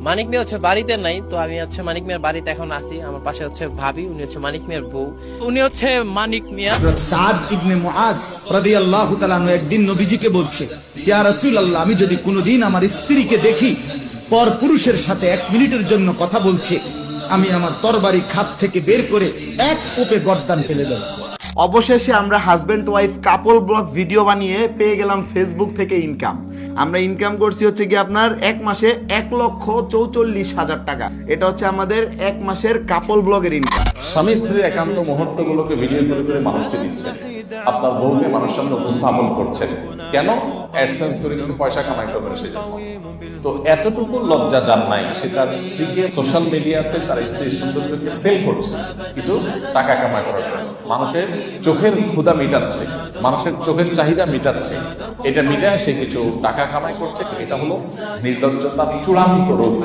মানিক মিয়া হচ্ছে বাড়িতে নাই, তো আমি হচ্ছে মানিক মিয়ার বাড়িতে এখন আছি। আমার পাশে হচ্ছে ভাবি, উনি হচ্ছে মানিক মিয়ার বউ, উনি হচ্ছে মানিক মিয়া। সাদ ইবনে মুআজ রাদিয়াল্লাহু তাআলা একদিন নবীজিকে বলছে, ইয়া রাসূলুল্লাহ, আমি যদি কোনোদিন আমার স্ত্রীকে দেখি পর পুরুষের সাথে 1 মিনিটের জন্য কথা বলছে, আমি আমার তরবারি খাত থেকে বের করে এক কোপে গর্দান ফেলে দেব। অবশেষে আমরা হাজব্যান্ড ওয়াইফ কাপল ব্লগ ভিডিও বানিয়ে পেয়ে গেলাম ফেসবুক থেকে ইনকাম। আমরা ইনকাম করছি হচ্ছে কি আপনার 1 মাসে 1,44,000 টাকা। এটা হচ্ছে আমাদের 1 মাসের কাপল ব্লগের ইনকাম। স্বামী স্ত্রীর একান্ত মুহূর্তগুলোকে ভিডিও করে করে মানুষকে দিচ্ছেন, আপনার বউকে মানুষের সামনে উপস্থাপন করছেন, কেন? অ্যাডসেন্স করে কিছু পয়সা কামাই করবেন সেই জন্য। তো এতটুকু লজ্জা যার নাই, সে তার স্ত্রীকে সোশ্যাল মিডিয়াতে তার স্ত্রীর সৌন্দর্যকে সেল করছে কিছু টাকা কামাই করার জন্য। মানুষের চোখের ক্ষুধা মিটাচ্ছে, মানুষের চোখের চাহিদা মিটাচ্ছে, এটা মিটায় সে কিছু টাকা কামাই করছে। এটা হলো নির্লজ্জতার চূড়ান্ত রূপ।